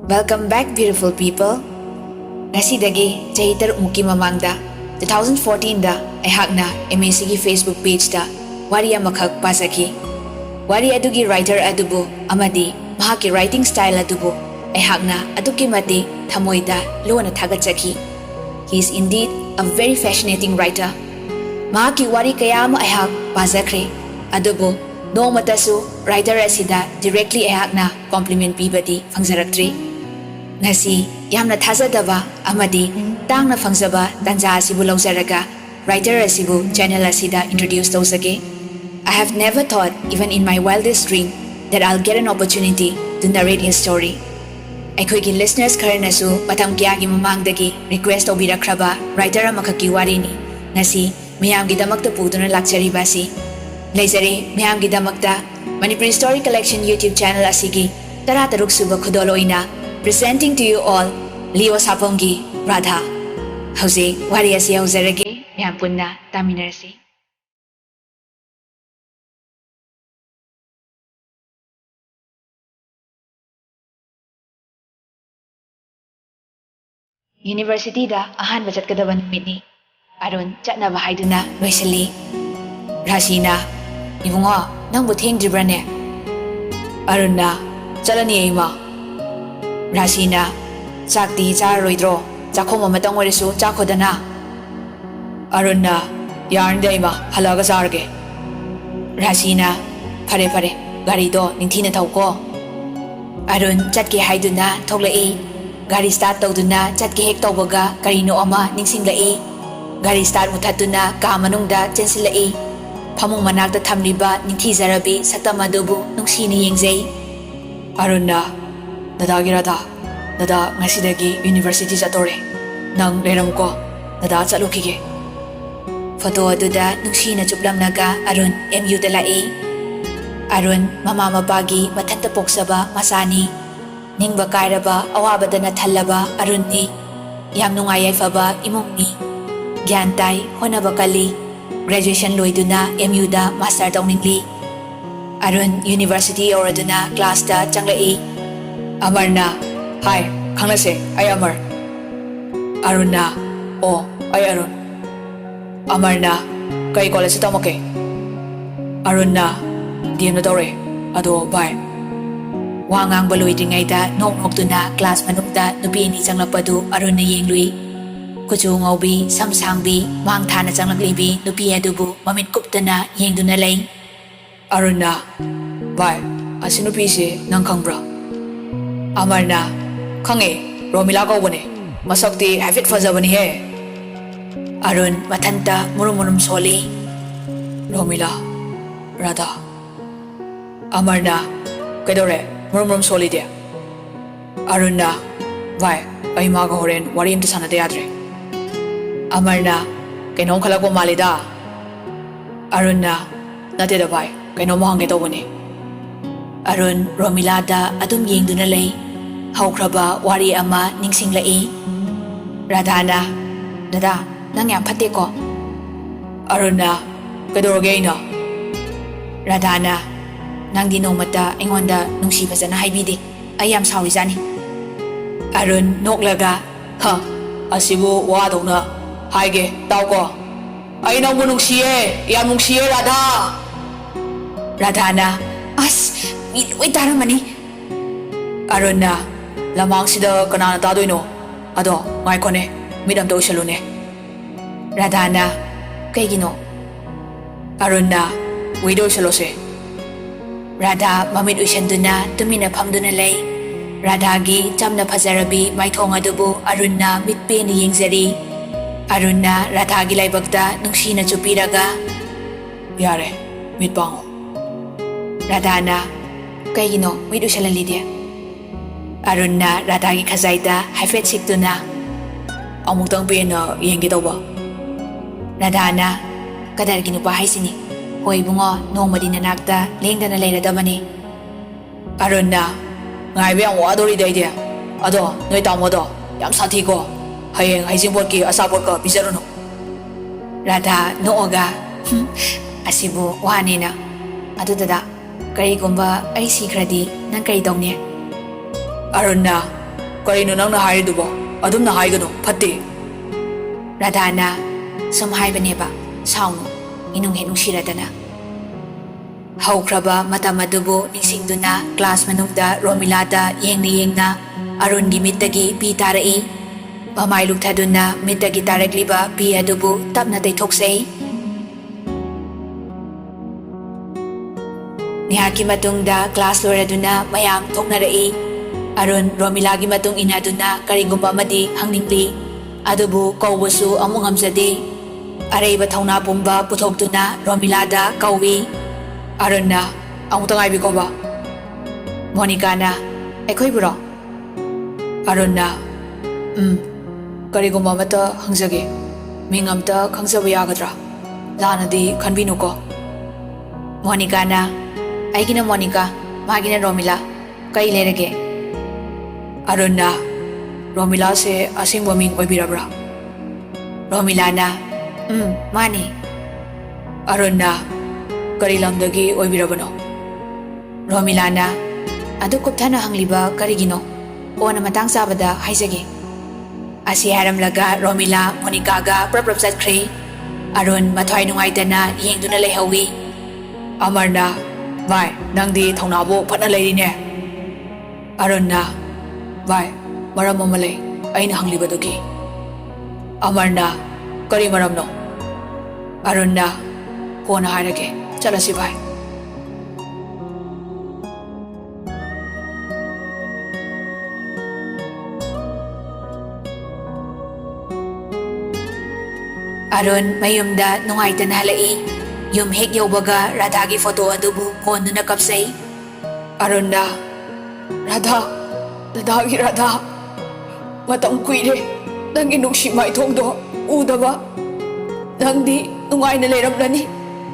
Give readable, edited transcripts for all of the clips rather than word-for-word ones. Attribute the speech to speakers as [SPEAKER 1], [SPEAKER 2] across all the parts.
[SPEAKER 1] Welcome back, beautiful people. Ngasidagi chahi taruk muki mamangda 2014 da aihakna MAC gi Facebook page da wari amakhak pasaki. Wari adugi writer adubu amadi mahaki writing style adubu aihakna aduki mati thamoida lona thagachaki. He is indeed a very fascinating writer. Mahaki wari kaya ama aihak pasakre adubu nongmatasu writer asida directly aihakna compliment pibadi phangzaraktri. Ngasi yamna thazadaba amadi tangna phangzaba tanja asibu lauzaraga writer asibu channel asida introduce tawsake. I have never thought, even in my wildest dream, that I'll get an opportunity to narrate his story. Aikoigi listeners karanasu matam kiyagi mamangdagi request obirakraba writer amakaki warini ngasi miyamgi damakta puduna lakcharibasi. Laizare miyamgi damakta Manipuri Story Collection YouTube channel asigi tarataruk suba khudoloina presenting to you all Leo Sapongi Radha. Hauze wari asi hauzarage miyam punna taminarasi. University da ahan bajat kadaban mitni Arun chatna bahaiduna loisali. Rasina ibungo nang butheng dribrane. Arun na chalani ima. Rasina sakti charoidro chakhoma matang warisu chakhodana. Arun na yarn da ima halaga sarge. Rasina phare gari do ningthina thauko. Arun chatke haiduna thoklai. Gari start tawduna chatke hek tawbaga karino ama ningsinglai. Gari start muthatuna ka manungda chensilai. Phamung manakta thamliba ningthizarabi satamadubu nungsini yengjai. Arun na dada girada dada ngasidagi university chatore nang leramko dada chatlukige. Photo aduda nungsina chuplamnaga Arun MU da lai. Arun mama mapagi mathanta poksaba masani. Ningba kairaba awabadana thallaba Arunni yam nungai yaifaba imungni gyan tai honaba kali graduation loiduna MU da master tawningli. Arun university oraduna class da changlai. Amarna hi khanglase ay Amar. Arunna oh ay Arun. Amarna kai college tamake. Arunna DM na tawre ado bye. Wangang baloidringay da noknokduna class manukda nupi ni changlapadu Arun na yenglui. Kuchu ngawbi samsangbi mangthana changlaklibi nupi adubu mamit kuptana yengduna lai. Arun na bye asi nupi si nang khangbra. Amar na khange Romila kawbane masakti hafit fazabani he. Arun mathanta murum soli. Romila Radha. Amar na kaidore murum soli dia. Arun na vai ai maga horen wari imta sanade yadre. Amar na kainom khalakwa malida. Arun na nate da vai kainom hange tawbani. Arun Romila da adum yengduna lay. Haukraba wari ama ningsinglai. Radha na dada nang yam phate ko. Arun na kaidoroge ina. Radha na nangdi nomata aingonda nungsi fazana haibidi ai yam sawi jani. Arun noklaga ha asibu wadona haige tawko ai nangbu nungsiye yam nungsiye Radha. Radha na as wait taramani. Arun na lamang sida kanana tadoino ado ngaikone midam to shalune. Radha na kaigino. Arun na wido shalose. Radha mamit ushanduna tumina phamduna lay. Radha gi chamna phazarabi maithong adubu Arun na mitpe ni yengzari. Arun na Radha gi laibakta nungsina chupiraga yare mitpango. Radha na kaigino mit ushalali dia. Arun na Radha gi khazaida haifet siktuna amuktang pe na yengi tawba. Radha na kadargi nupa haisini. Hoy bungo nongmadi nanakta lengdana leiradabani. Arun na ngaibe ang wadori dai ado noi tamodo yam sathi ko hayeng haijingpot ki asapot ko bizaruno. Radha nooga asibu wanina adudada karigumba ai sikradi nang kari tawne. Arun na
[SPEAKER 2] Karino nang nahaydubo, adum nahaygano, pati.
[SPEAKER 1] Radhana sum haibaneba saunu inung henung shiradana. Haukraba matamadubu ningsingduna class manungda Romilada yengna Arun gi mittagi pi tarai. Mamai lukthaduna mittagi tarakliba pi adubu tapna teitroksei. Nihaki matungda class loraduna mayam thoknarai. Arun Romilagi matung inaduna karigumba amadi hangningli. Adubu kaubusu amung ngamjade. Araiba thauna pumba puthokduna Romilada kauwi. Arunna amutang aibikoba. Monica na ekoi buro. Arunna karigumba amata hangjage. Ming amta khangjaba yagadra. Lanadi khanbinuko. Monica na aigina Monica magina Romila kai lerage. Arunna Romila se asing ming oibirabra. Romila na mani. Arunna kari lamdagi oibirabano. Romila na adu kupthana hangliba karigino ona matang sabada haijage. Asi haramlaga Romila Monica ga praprap chatkre. Arun mathwai nungaitana yengduna lehawi. Amarna vai nangdi thaunabo phatna leirine. Arunna vai maram amalai aina hanglibadugi. Amarna kari maramno. Arunna kona hairage chalasi vai. Arun mayumda nungaitana halai. Yum hek yaubaga Radha gi photo adubu konduna kapsai. Arunna Radha Radha Radha matang kuire nangi nungsi mai thongdo udaba nangdi nungaina leiramlani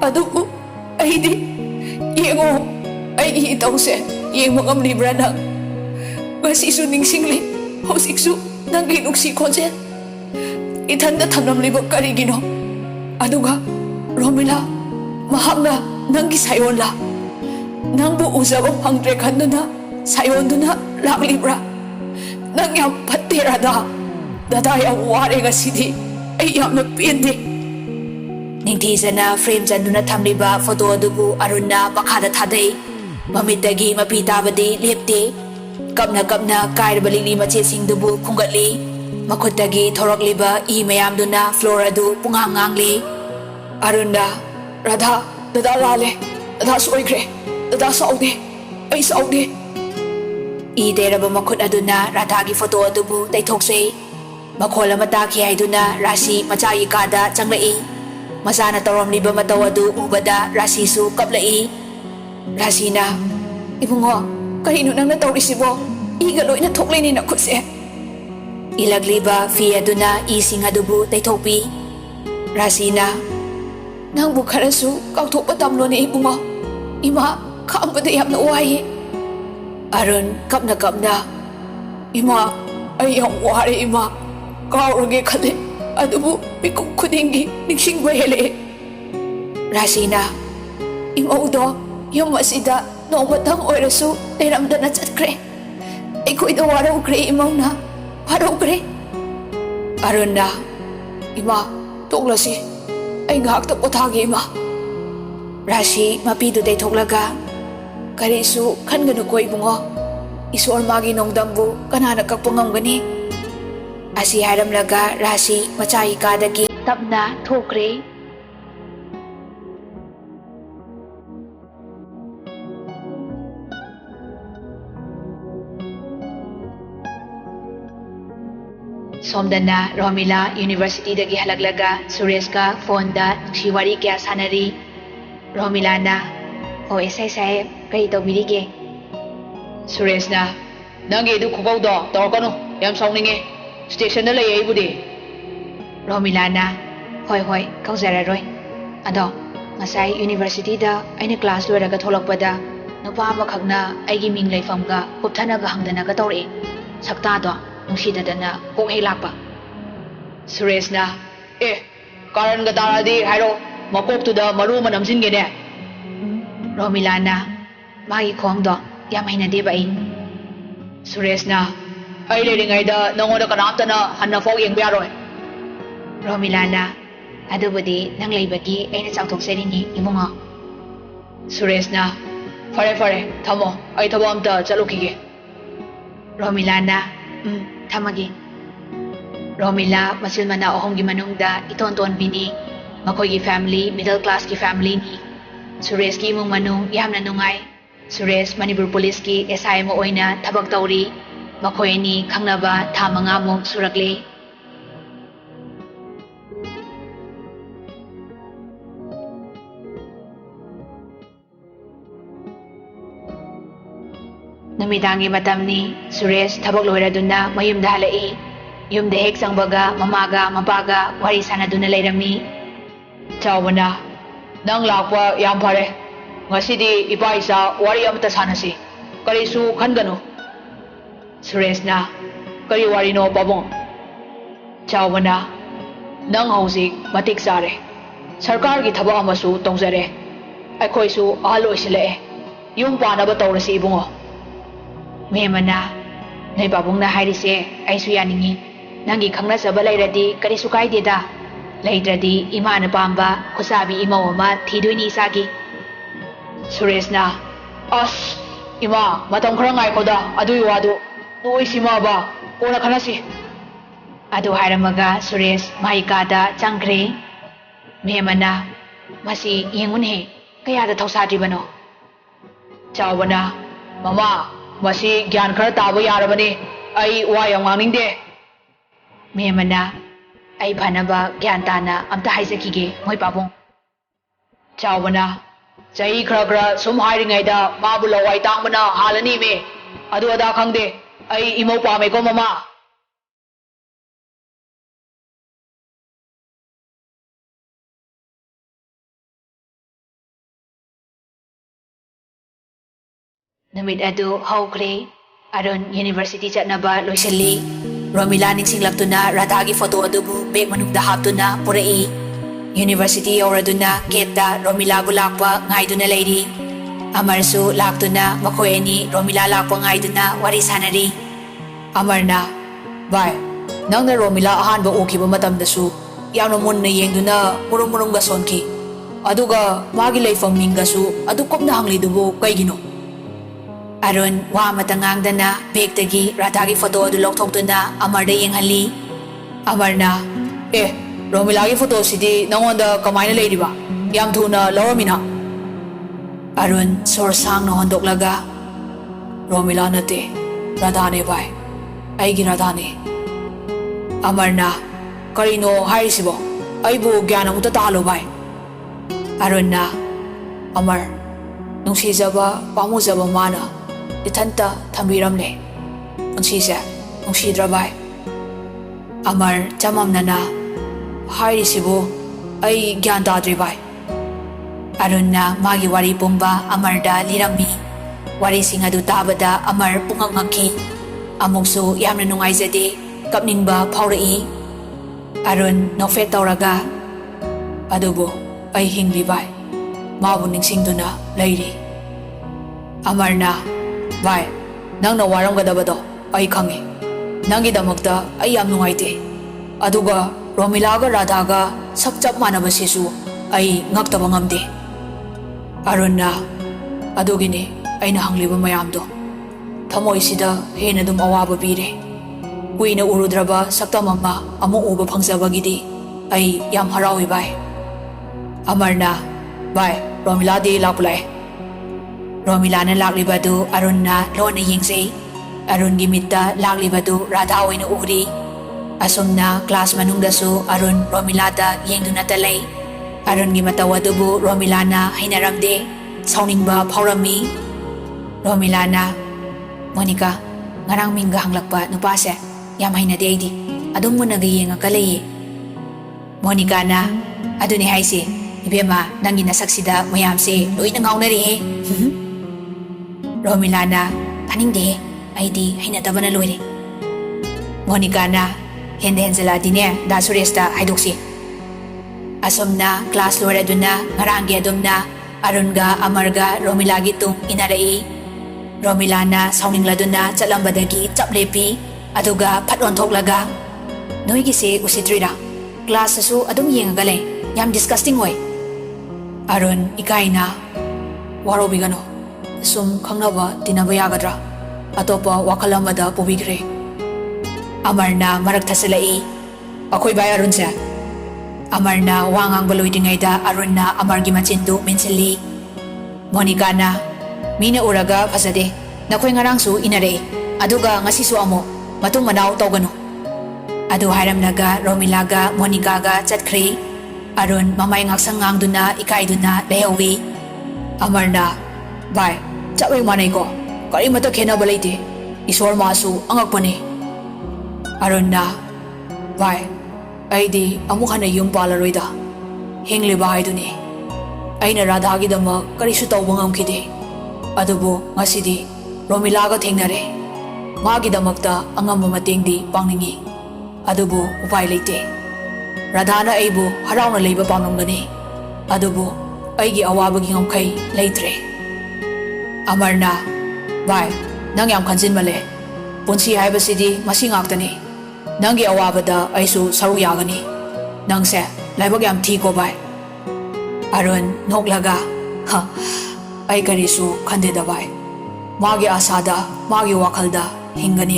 [SPEAKER 1] adubu aidi yengo aigi itause yengmo ngamlibra nang ngasisu ningsingli hausiksu nangi nungsi khonse ithanda thamlamliba karigino aduga Romila mahakna nangi sayonla nangbu uzaba phangdre khanduna sayonduna laklibra nang yam phatte Radha dada yam ware ngasidi ai yamna pende. Ningthijana frame chanduna thamliba photo adubu Arunna makhada thadai. Mamittagi mapi tabadi lepte. Kapna kairaba lili machetsindubu khungatli. Makhuttagi thorakliba I mayamduna floor adu punghangangli. Arunna Radha dada lale dada soikre dada saude ai saude. Ideraba makhut aduna Radha gi photo adubu taitroksei. Makhol ama taki haiduna Rasi machagi kada changlai. Masana taramliba mataw adu ubada Rasi su kaplai. Rasi na ibungo karino nang natawrisibo iga loina thoklai ni nakhutse. Ilagliba fi aduna ising adubu taithokpi. Rasi na nangbu kharasu kauthokpa tamlo ni ibungo ima khambada yamna waye. Arun kapna ima ay yam ware ima kaurage khale adubu pikum khudingi niksingba hele. Rasina ima udo yam asida nomatang oirasu leiramdana chatkre aikoida warokre imauna warokre. Arunna ima toklasi ay ngahakta pothagi ima. Rasi mapidu day thoklaga karisu khanganu ko ibungo isor magi nongdambu kanana kakpungamgani. Asi haramlaga Rasi machai kadagi tapna thokre. Somdana Romila University dagi halaglaga Suresh ka phone da shiwari kya sanari. Romila na o esai sahe kai tawbirige. Suresh na nangi edu khugaudo tawkanu yam saungninge station da lay aibudi. Romila na hoi kauzararoi ado ngasai university da aina class loiraga tholakpada nupa amakhakna aigi ming leifamga kupthana ba hangdana ga tawre sakta do nungsidadana kok he lakpa. Suresh na karan ga taradi hairo makok tu da maru manamjingene. Romila na magi khong do yam hainade ba ai. Suresh na
[SPEAKER 2] Ay leringayda nangoda kanamtana hanna fog yengba yaroi.
[SPEAKER 1] Romilana, adubudi nang laibagi ay nasautoksarini imunga.
[SPEAKER 2] Suresh na, fare, thamo, ay thabo amta chalukige.
[SPEAKER 1] Romilana, thamagi. Romila, masilmana ohonggi manungda iton-ton bini. Makoygi family, middle class ki family ni. Suresh ki imong manung yamna nungay. Suresh Manipur Police ki SI mo oina tabag tauri. Makoy ni khangnaba tha manga mo surakle. Numidangi matam ni Suresh tabag loiraduna mayumda halai. Yumda hek sangbaga mamaga mapaga wari sanaduna lairami.
[SPEAKER 2] Chawbana, nang lakwa yam fare. Ngasidi ipa isa wari amta sanasi. Karisu khangano.
[SPEAKER 1] Suresh na,
[SPEAKER 2] Kari wari no pabong. Chawbana, nang hausi matik sare. Sarkar ki thaba amasu tongzare. Aikhoisu ahalo isile. Yung panaba tawrasi ibungo.
[SPEAKER 1] Memana, noi babung na hairise aisu yaningi. Nangi khangnasaba lairadi karisu kaideda. Laitradi imana pamba kusabi imaw ama thidoini isagi.
[SPEAKER 2] Suresh na, as, ima, matang khara ngai koda, adui wadu. Noi sima ba, kona khanasi.
[SPEAKER 1] Adu hairamaga Suresh mahikada changkre. Memana, masi yengun he, kayada thausadribano.
[SPEAKER 2] Chawbana, mama, masi gyan khara taba yarabani. Ai wa yam nganingde.
[SPEAKER 1] Memana, ay phanaba gyan tana amta haizakige moi pabong.
[SPEAKER 2] Chawbana, chahi khara sum hairingayda mabu lawai tangbana halani me. Adu ada khangde, ai imau pame ko mama.
[SPEAKER 1] Numit adu haukre, Arun University chatnaba loisalli. Romila ningsinglagtuna Radhagi photo adubu bag manungda haptuna purai. University auraduna gate Romila bulakpa ngaiduna lairi. Amarsu laktuna makoy ani Romila lakpa ngaiduna wari sanari.
[SPEAKER 2] Amarna, bye. Nang na Romila ahanba ukiba matamdasu, yamna munna yengduna murumurumga sonki. Aduga magi laifam minggasu adu kopna hanglidubu kaygino.
[SPEAKER 1] Arun wa matangangdana begtagi Radhagi photo adu lokthokduna Amarda yenghali.
[SPEAKER 2] Amarna, Romilagi photo sidi nangonda kamaina leiriba. Yam thuna lawamina.
[SPEAKER 1] Arun sorsang no hondoklaga.
[SPEAKER 2] Romila nate, Radha ne bai. Aigi Radha ne. Amarna, karino hairisibo. Aibu gyana muta talo bai.
[SPEAKER 1] Arun na,
[SPEAKER 2] Amar, nungsijaba pamuzaba mana. Itanta thambiramne. Unsise, nungsidrabai.
[SPEAKER 1] Amar chamamnana.
[SPEAKER 2] Hairisibo, ai gyan tadribai.
[SPEAKER 1] Arun na magi wari pumba Amarda lirammi. Wari singadu tabada Amar pungangangki. Amuksu yamna nungaizade kapningba phaurai. Arun nofet tauraga.
[SPEAKER 2] Adubo, ai hinglibai. Mabu ningsingduna lairi. Amarna, bai, nangna waramgadabado ai khangi. Nangidamakta ai yam nungaite. Aduga Romilaga Radhaga sakchap manabasisu ai ngaktaba ngamde. Arunna, adugini aina hangliba mayamdo. Thamoisida hena dum awaba bire. Kuina urudraba saktamama amu uba phangsabagidi ai yam harawi bai. Amarna, bai, Romila di lakpulai.
[SPEAKER 1] Romilana laklibadu Arunna lona yengsei. Arun gimitta laklibadu Radha oina uri. Asumna class manungdasu Arun Romilada yengduna talay. Arun gimatawadubu Romilana hinaramde. Sauningba paurami. Romilana, Monica, ngarang mingga hanglakpa nupase. Yam hainade aidi. Adum mo nagayenga kalayi. Monica na, aduni haisi. Ibema nangi nasaksida mayamse loy na ngaunari he. Romilana, taningde aidi hainataba na loire. Monica na, hende-hensela dine da Suresta haidoksi. Asomna class loira duna ngarangi adumna Arunga Amarga Romilagi tung inarai. Romilana sauningla duna chatlambadagi chaplepi Aduga phat onthoklaga noigise usitrira class asu adum yengaga lei yam disgusting oi. Arun ikaina warobigano sum khangnaba tinaba yagadra atopa wakal amada pubigre. Amarna marak thasilai akhoi bai Arun se. Amarna wangang baloidingaida Arunna amargi machindu mensili. Monica na mina uraga phasade nakhoi ngarang su inare aduga ngasi su amo matung manaw tawgano. Adu hairamnaga Romilaga Monicaga chatkhri. Arun mamay ngaksang ngangduna ikaiduna lehawi. Amarna bai chawai manai ko kari mata khena balaite iswar masu angakpani. Arunna bai aidi amuk hana yum palaroida hingliba haiduni aina Radha gi dama karisu tawba ngamkhide. Adubu ngasidi Romilaga thengnare magi damakta angam matengdi pangningi. Adubu upai leite. Radhana aibu harauna leiba pamnamgani. Adubu aigi awabagi ngamkhai leitre. Amarna bai nang yam khanjin male punsi haibasidi masi ngaktani nangi awabada aisu saru yagani nangse laibag yam thi ko bai. Arun noklaga ha ai karisu khande da bai magi asada magi wakalda hingani